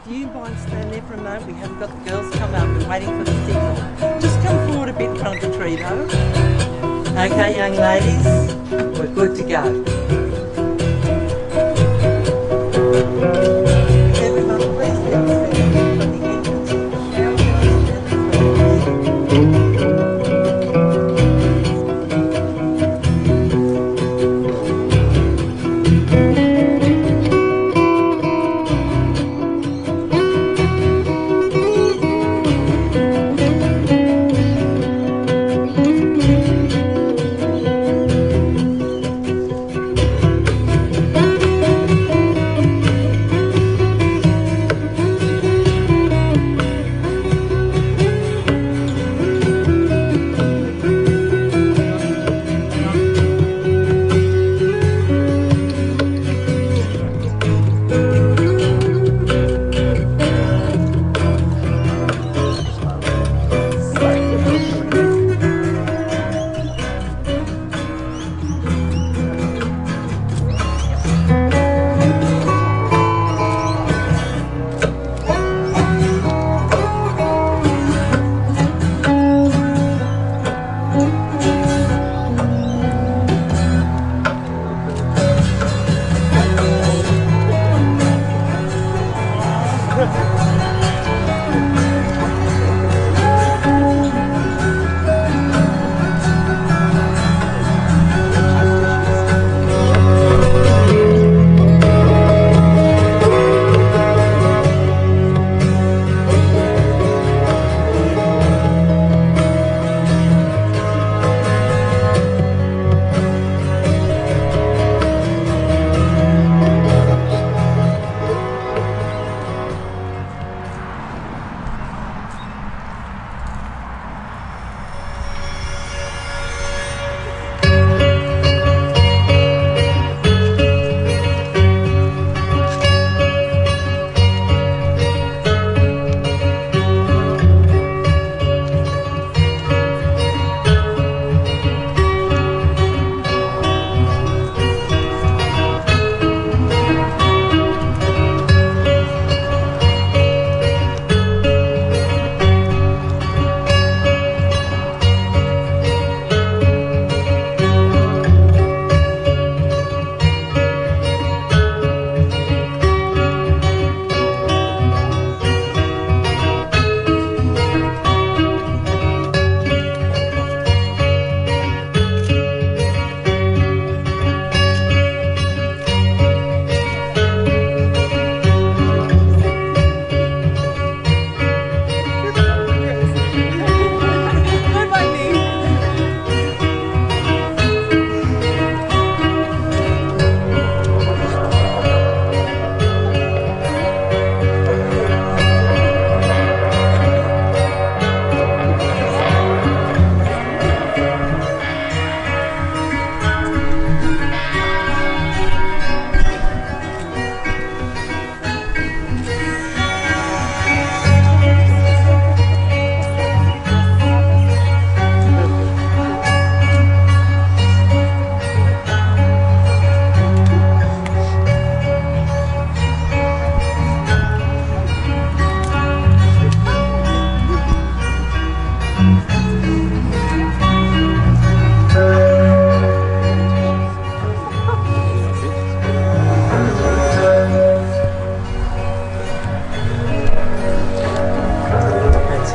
do you mind standing there for a moment? We haven't got the girls come up. We're waiting for the signal. Just come forward a bit in front of the tree, though. Okay, young ladies, we're good to go. Everyone, please let me stand from the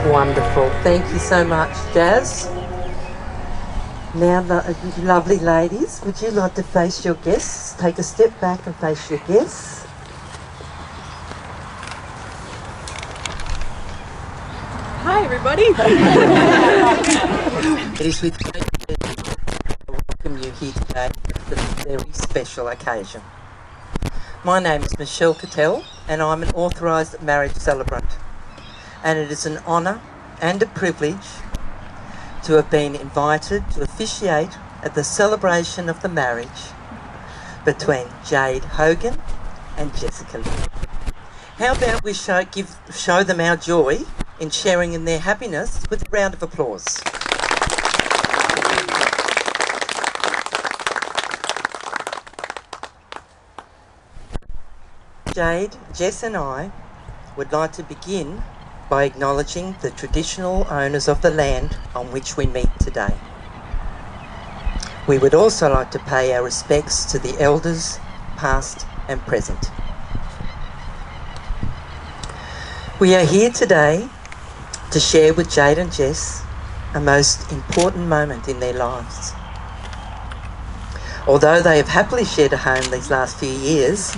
wonderful. Thank you so much, Jazz. Now, the lovely ladies, would you like to face your guests? Take a step back and face your guests. Hi, everybody. It is with great pleasure to welcome you here today for this very special occasion. My name is Michelle Cattell and I'm an authorised marriage celebrant, and it is an honour and a privilege to have been invited to officiate at the celebration of the marriage between Jade Hogan and Jessica Lee. How about we show them our joy in sharing in their happiness with a round of applause. Jade, Jess and I would like to begin by acknowledging the traditional owners of the land on which we meet today. We would also like to pay our respects to the elders, past and present. We are here today to share with Jade and Jess a most important moment in their lives. Although they have happily shared a home these last few years,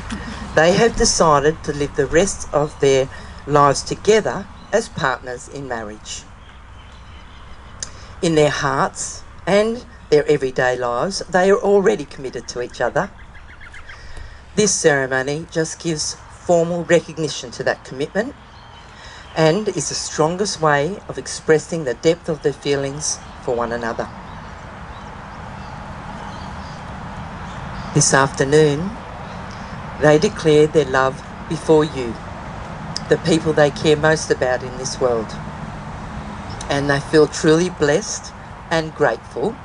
they have decided to live the rest of their lives together as partners in marriage. In their hearts and their everyday lives, they are already committed to each other. This ceremony just gives formal recognition to that commitment and is the strongest way of expressing the depth of their feelings for one another. This afternoon, they declared their love before you, the people they care most about in this world. And they feel truly blessed and grateful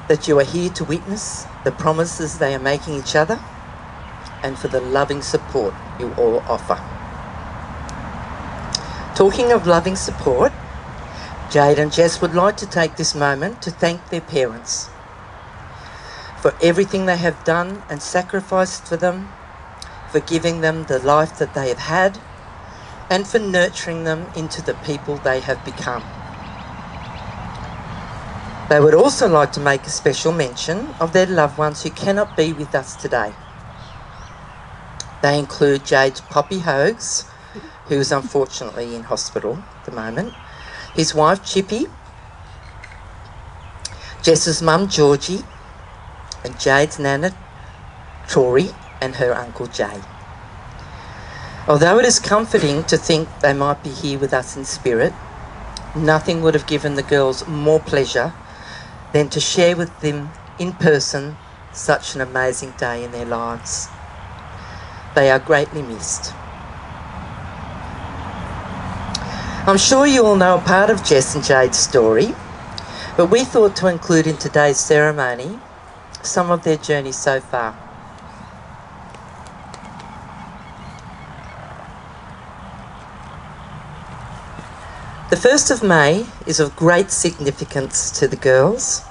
that you are here to witness the promises they are making each other and for the loving support you all offer. Talking of loving support, Jade and Jess would like to take this moment to thank their parents for everything they have done and sacrificed for them, for giving them the life that they have had, and for nurturing them into the people they have become. They would also like to make a special mention of their loved ones who cannot be with us today. They include Jade's Poppy Hogues, who is unfortunately in hospital at the moment, his wife Chippy, Jess's mum Georgie, and Jade's nana Tori and her uncle Jay. Although it is comforting to think they might be here with us in spirit, nothing would have given the girls more pleasure than to share with them in person such an amazing day in their lives. They are greatly missed. I'm sure you all know a part of Jess and Jade's story, but we thought to include in today's ceremony some of their journey so far. The 1st of May is of great significance to the girls.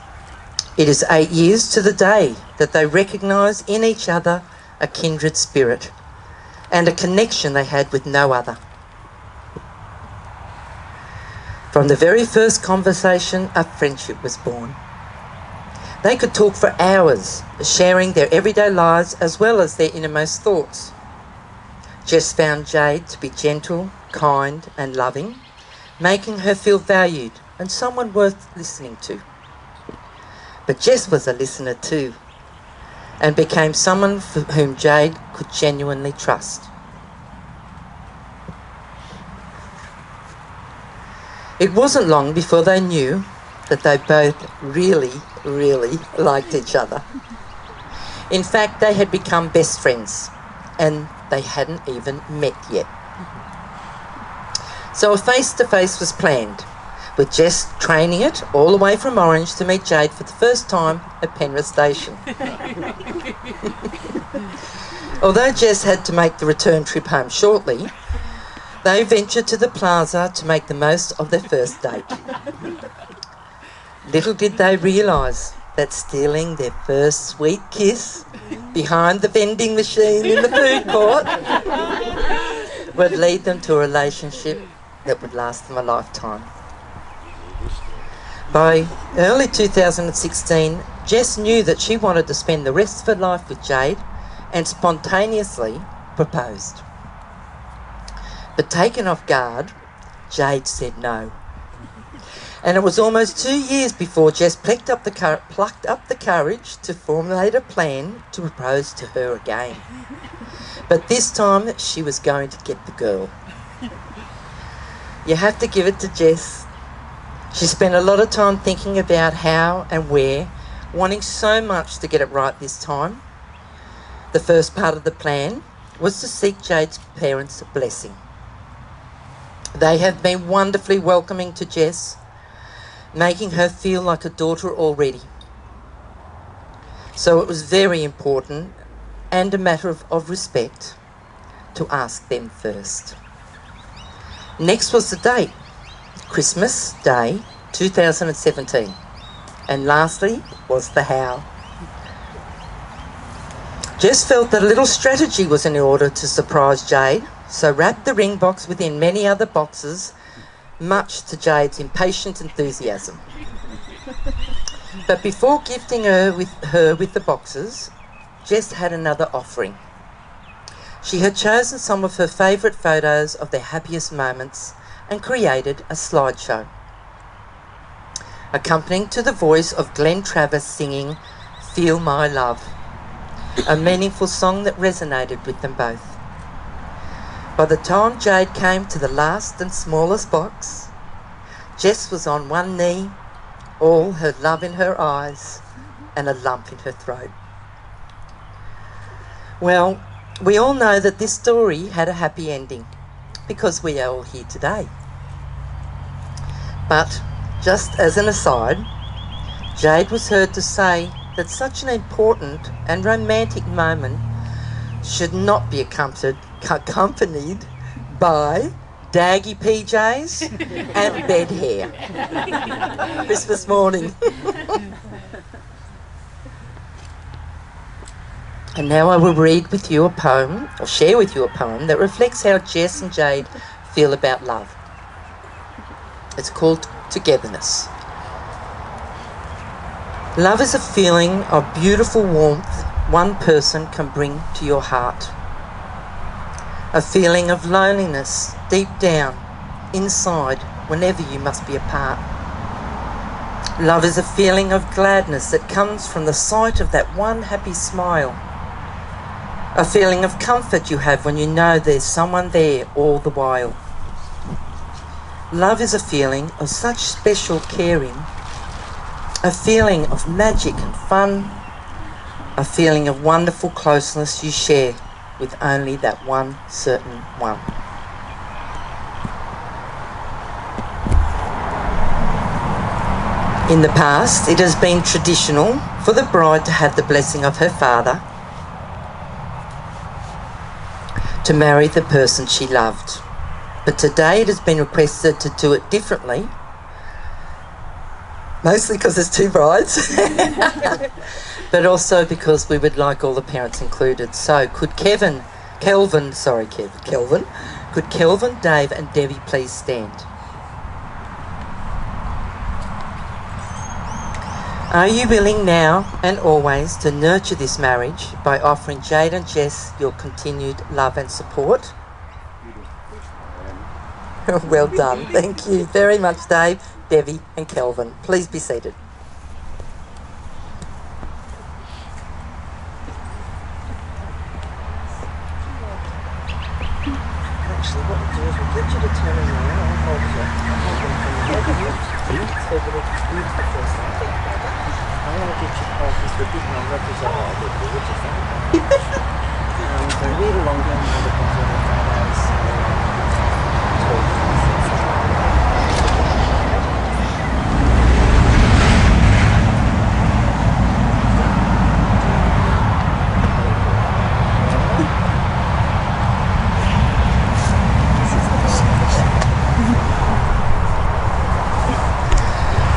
It is 8 years to the day that they recognise in each other a kindred spirit and a connection they had with no other. From the very first conversation, a friendship was born. They could talk for hours, sharing their everyday lives as well as their innermost thoughts. Jess found Jade to be gentle, kind and loving, making her feel valued and someone worth listening to. But Jess was a listener too, and became someone for whom Jade could genuinely trust. It wasn't long before they knew that they both really liked each other. In fact, they had become best friends, and they hadn't even met yet. So a face-to-face was planned, with Jess training it all the way from Orange to meet Jade for the first time at Penrith Station. Although Jess had to make the return trip home shortly, they ventured to the plaza to make the most of their first date. Little did they realise that stealing their first sweet kiss behind the vending machine in the food court would lead them to a relationship that would last them a lifetime. By early 2016, Jess knew that she wanted to spend the rest of her life with Jade and spontaneously proposed. But taken off guard, Jade said no. And it was almost 2 years before Jess plucked up the courage to formulate a plan to propose to her again. But this time she was going to get the girl. You have to give it to Jess. She spent a lot of time thinking about how and where, wanting so much to get it right this time. The first part of the plan was to seek Jade's parents' blessing. They have been wonderfully welcoming to Jess, making her feel like a daughter already. So it was very important and a matter of respect to ask them first. Next was the date, Christmas Day 2017. And lastly was the how. Jess felt that a little strategy was in order to surprise Jade, so wrapped the ring box within many other boxes, much to Jade's impatient enthusiasm. But before gifting her with the boxes, Jess had another offering. She had chosen some of her favourite photos of their happiest moments and created a slideshow, accompanying to the voice of Glenn Travis singing Feel My Love, a meaningful song that resonated with them both. By the time Jade came to the last and smallest box, Jess was on one knee, all her love in her eyes and a lump in her throat. Well, we all know that this story had a happy ending because we are all here today. But just as an aside, Jade was heard to say that such an important and romantic moment should not be accompanied by daggy PJs and bed hair. Christmas morning. And now I will read with you a poem, or share with you a poem, that reflects how Jess and Jade feel about love. It's called Togetherness. Love is a feeling of beautiful warmth one person can bring to your heart. A feeling of loneliness deep down, inside, whenever you must be apart. Love is a feeling of gladness that comes from the sight of that one happy smile. A feeling of comfort you have when you know there's someone there all the while. Love is a feeling of such special caring, a feeling of magic and fun, a feeling of wonderful closeness you share with only that one certain one. In the past, it has been traditional for the bride to have the blessing of her father to marry the person she loved. But today it has been requested to do it differently, mostly because there's two brides, but also because we would like all the parents included. So could Kelvin, could Kelvin, Dave and Debbie please stand? Are you willing now and always to nurture this marriage by offering Jade and Jess your continued love and support? Well done. Thank you very much, Dave, Debbie and Kelvin. Please be seated. Actually, what we'll do is we'll get you to turn around. I'll hold them from the head. So that it's good for the first time. I want to get you focused with big number because I like it. What you think? So read along down the other photos.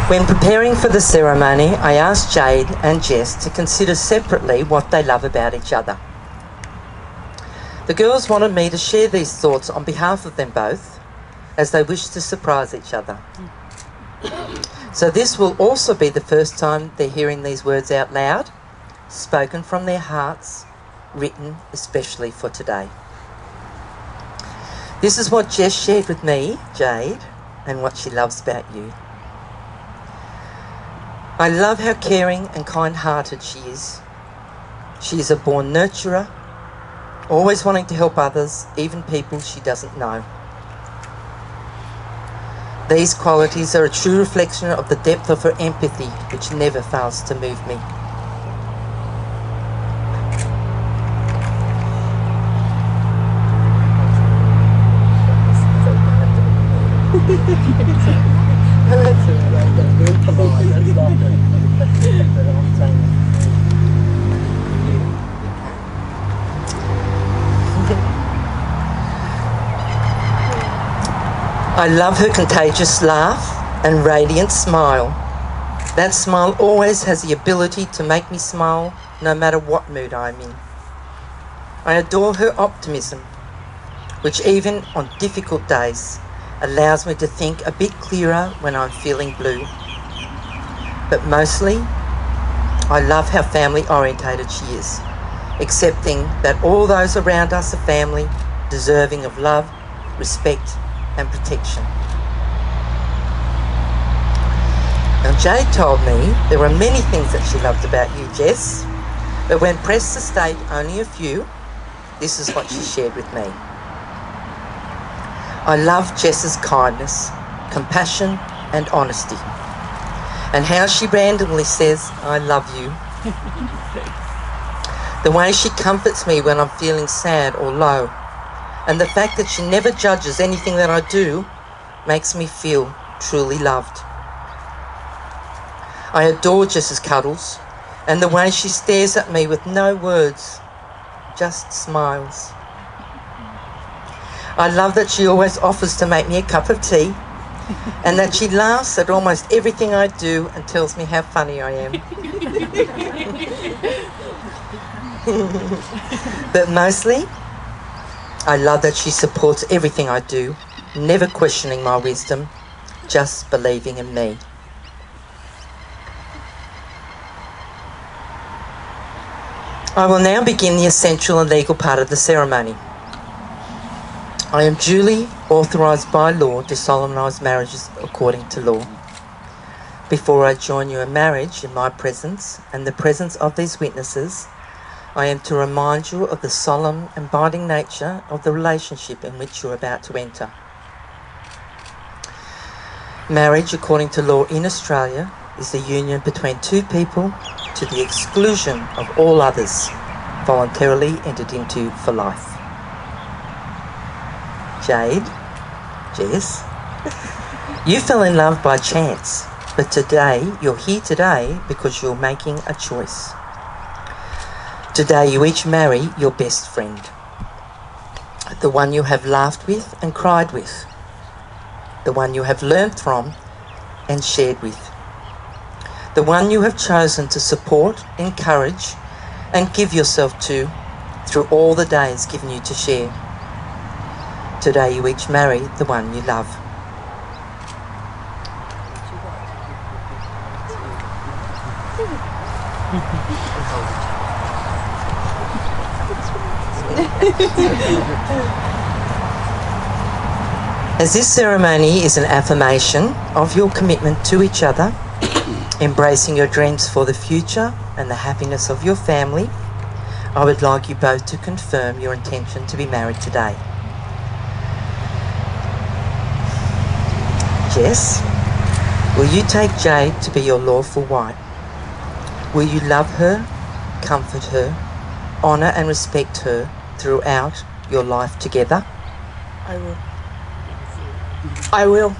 When preparing for the ceremony, I asked Jade and Jess to consider separately what they love about each other. The girls wanted me to share these thoughts on behalf of them both, as they wish to surprise each other. So this will also be the first time they're hearing these words out loud, spoken from their hearts, written especially for today. This is what Jess shared with me, Jade, and what she loves about you. I love how caring and kind-hearted she is. She is a born nurturer, always wanting to help others, even people she doesn't know. These qualities are a true reflection of the depth of her empathy, which never fails to move me. I love her contagious laugh and radiant smile. That smile always has the ability to make me smile no matter what mood I'm in. I adore her optimism, which even on difficult days allows me to think a bit clearer when I'm feeling blue. But mostly, I love how family orientated she is, accepting that all those around us are family, deserving of love, respect and protection. Now, Jade told me there were many things that she loved about you, Jess, but when pressed to state only a few, this is what she shared with me. I love Jess's kindness, compassion and honesty, and how she randomly says, I love you. The way she comforts me when I'm feeling sad or low, and the fact that she never judges anything that I do makes me feel truly loved. I adore Jess's cuddles and the way she stares at me with no words, just smiles. I love that she always offers to make me a cup of tea and that she laughs at almost everything I do and tells me how funny I am. But mostly, I love that she supports everything I do, never questioning my wisdom, just believing in me. I will now begin the essential and legal part of the ceremony. I am duly authorised by law to solemnise marriages according to law. Before I join you in marriage in my presence and the presence of these witnesses, I am to remind you of the solemn and binding nature of the relationship in which you are about to enter. Marriage according to law in Australia is the union between two people to the exclusion of all others, voluntarily entered into for life. Jade, Jess, you fell in love by chance, but today, you're here today because you're making a choice. Today you each marry your best friend, the one you have laughed with and cried with, the one you have learnt from and shared with, the one you have chosen to support, encourage and give yourself to through all the days given you to share. Today you each marry the one you love. As this ceremony is an affirmation of your commitment to each other, embracing your dreams for the future and the happiness of your family, I would like you both to confirm your intention to be married today. Jess, will you take Jade to be your lawful wife? Will you love her, comfort her, honour and respect her throughout your life together? I will. I will.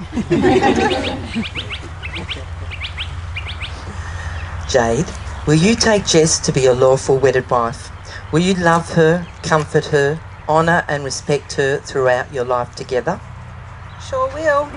Jade, will you take Jess to be your lawful wedded wife? Will you love her, comfort her, honour and respect her throughout your life together? Sure will.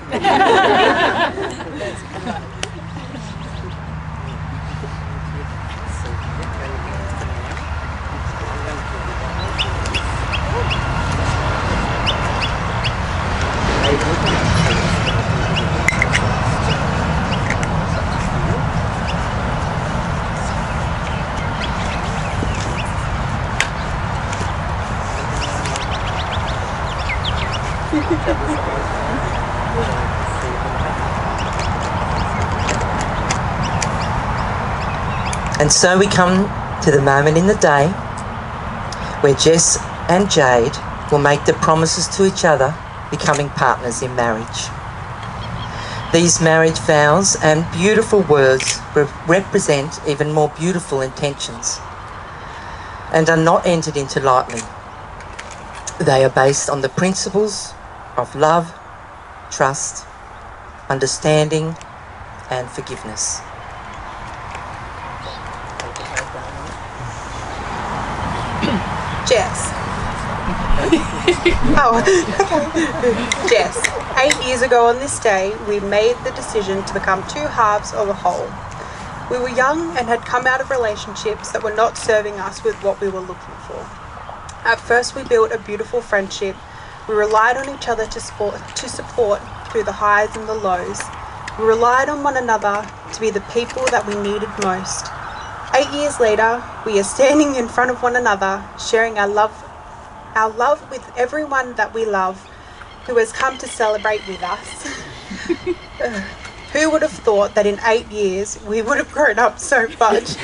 And so we come to the moment in the day where Jess and Jade will make the promises to each other, becoming partners in marriage. These marriage vows and beautiful words represent even more beautiful intentions and are not entered into lightly. They are based on the principles of love, trust, understanding and forgiveness. Jess. Oh, okay. Jess, 8 years ago on this day, we made the decision to become two halves of a whole. We were young and had come out of relationships that were not serving us with what we were looking for. At first, we built a beautiful friendship. We relied on each other to support through the highs and the lows. We relied on one another to be the people that we needed most. 8 years later, we are standing in front of one another, sharing our love with everyone that we love, who has come to celebrate with us. Who would have thought that in 8 years we would have grown up so much?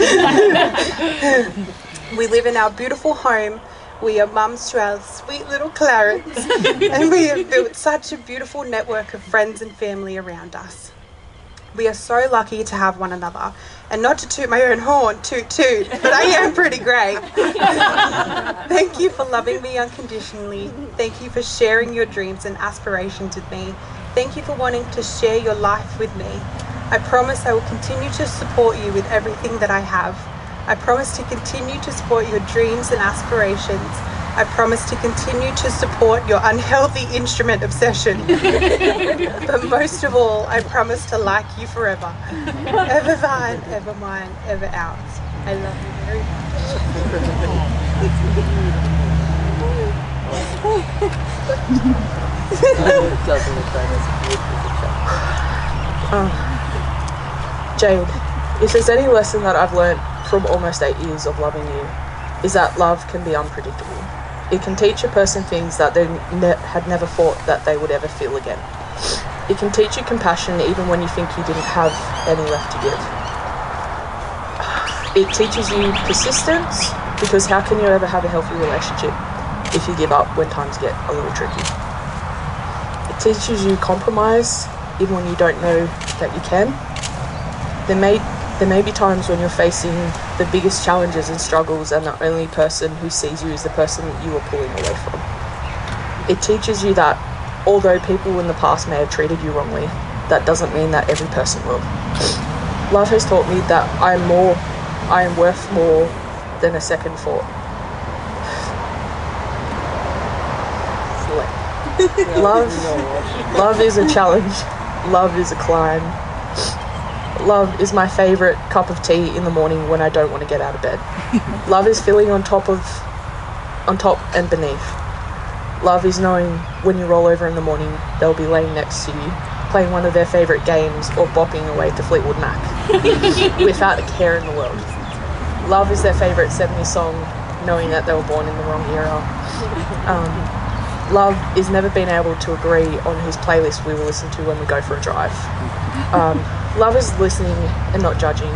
We live in our beautiful home. We are mums to our sweet little Clarence, and we have built such a beautiful network of friends and family around us. We are so lucky to have one another, and not to toot my own horn, toot toot, but I am pretty great. Thank you for loving me unconditionally. Thank you for sharing your dreams and aspirations with me. Thank you for wanting to share your life with me. I promise I will continue to support you with everything that I have. I promise to continue to support your dreams and aspirations. I promise to continue to support your unhealthy instrument obsession. But most of all, I promise to like you forever. Ever thine, ever mine, ever ours. I love you very much. Jade, if there's any lesson that I've learned from almost 8 years of loving you, is that love can be unpredictable. It can teach a person things that they had never thought that they would ever feel again. It can teach you compassion even when you think you didn't have any left to give. It teaches you persistence, because how can you ever have a healthy relationship if you give up when times get a little tricky? It teaches you compromise even when you don't know that you can. There may be times when you're facing the biggest challenges and struggles, and the only person who sees you is the person that you are pulling away from. It teaches you that although people in the past may have treated you wrongly, that doesn't mean that every person will. Love has taught me that I am worth more than a second thought. Love is a challenge. Love is a climb. Love is my favourite cup of tea in the morning when I don't want to get out of bed. Love is feeling on top and beneath. Love is knowing when you roll over in the morning, they'll be laying next to you, playing one of their favourite games or bopping away to Fleetwood Mac without a care in the world. Love is their favourite 70s song, knowing that they were born in the wrong era. Love is never being able to agree on whose playlist we will listen to when we go for a drive. Love is listening and not judging.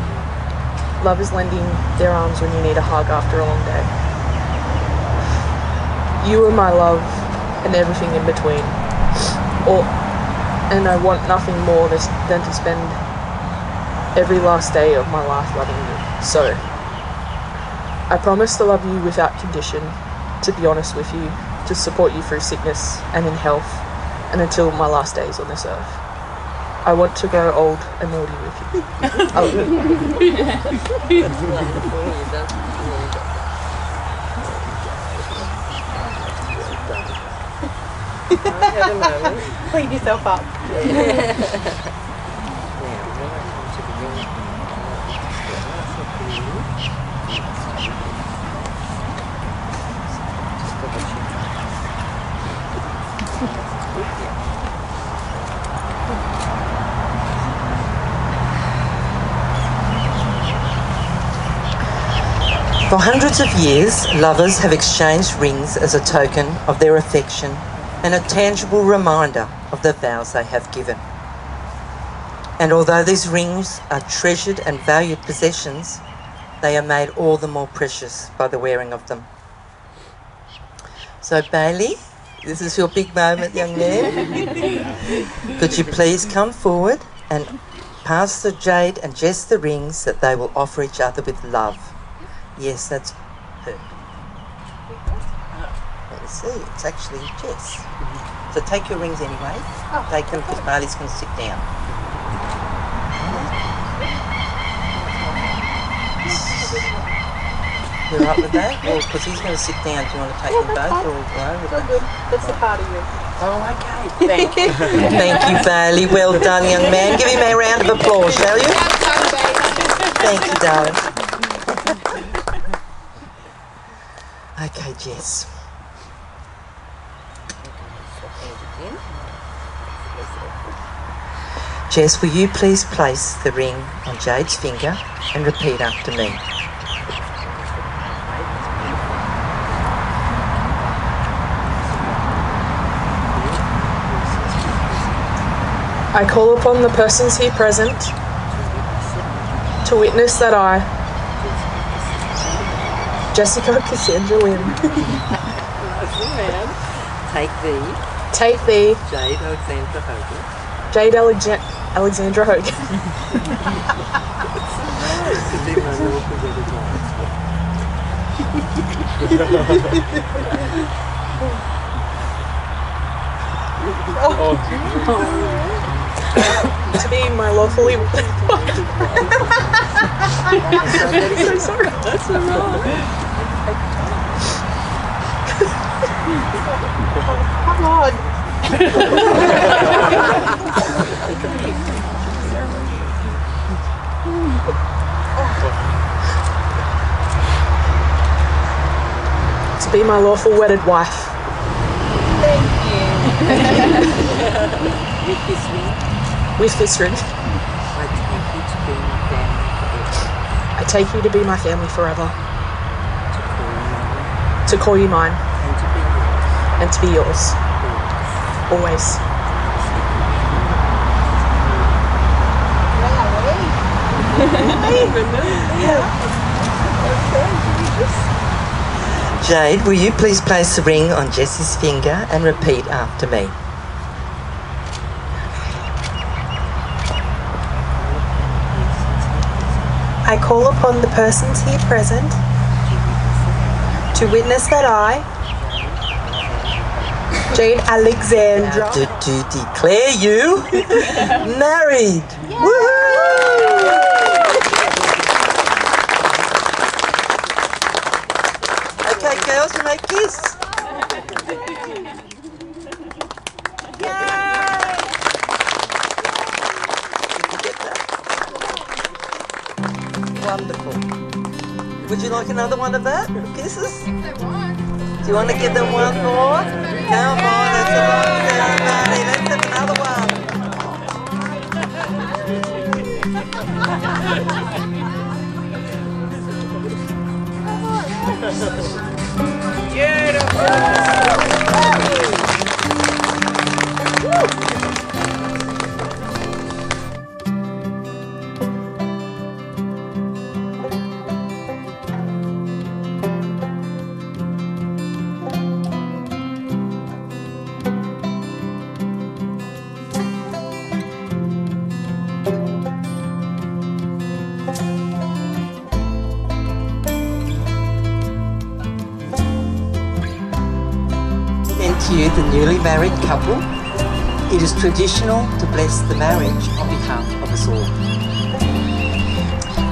Love is lending their arms when you need a hug after a long day. You are my love and everything in between. And I want nothing more than to spend every last day of my life loving you. So, I promise to love you without condition, to be honest with you, to support you through sickness and in health, and until my last days on this earth. I want to grow old and naughty with you. I love you. Clean yourself up. For hundreds of years, lovers have exchanged rings as a token of their affection and a tangible reminder of the vows they have given. And although these rings are treasured and valued possessions, they are made all the more precious by the wearing of them. So Bailey, this is your big moment, young man. Could you please come forward and pass to Jade and Jess the rings that they will offer each other with love? Yes, that's her. Let's see, it's actually Jess. So take your rings anyway. Take them because Bailey's going to sit down. You all right with that? Well, because he's going to sit down. Do you want to take them both? Or all right with that? Good. That's the part of you. Oh, okay. Thank you. Thank you, Bailey. Well done, young man. Give him a round of applause, shall you? Thank you, darling. Okay, Jess. Jess, will you please place the ring on Jade's finger and repeat after me? I call upon the persons here present to witness that I, Jessica Cassandra Lynn, take thee, Jade Alexandra Hogan, to be my lawfully so sorry. That's all right. Come on. To be my lawful wedded wife. With this ring, I take you to be my family forever. To call you mine. And to be yours. Always. Jade, will you please place the ring on Jessie's finger and repeat after me? I call upon the persons here present to witness that I, Jade Alexandra, To declare you married. Woohoo! Okay, girls, you may kiss. Wonderful. Would you like another one of that? Kisses? Do you want to give them one more? Come on, that's a long ceremony. Let's have another one. To you, the newly married couple, it is traditional to bless the marriage on behalf of us all.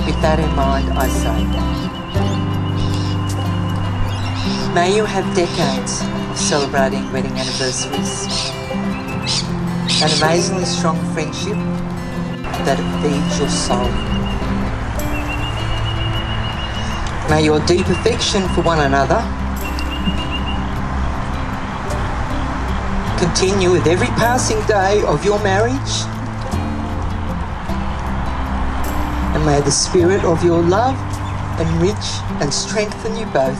With that in mind, I say, may you have decades of celebrating wedding anniversaries, an amazingly strong friendship that feeds your soul. May your deep affection for one another continue with every passing day of your marriage, and may the spirit of your love enrich and strengthen you both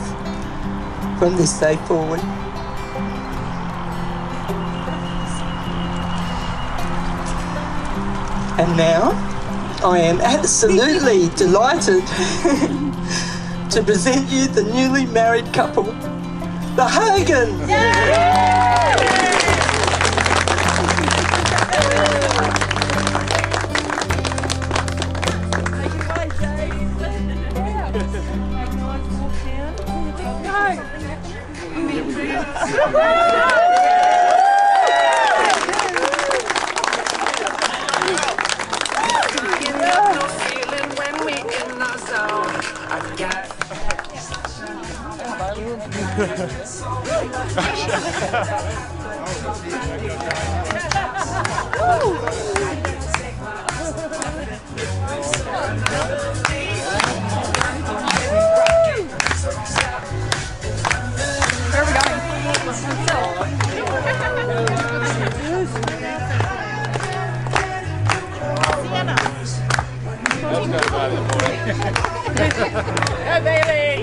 from this day forward. And now I am absolutely delighted to present you the newly married couple, the Hogans. Where are we going? Let's go, buddy, boy. Go, baby!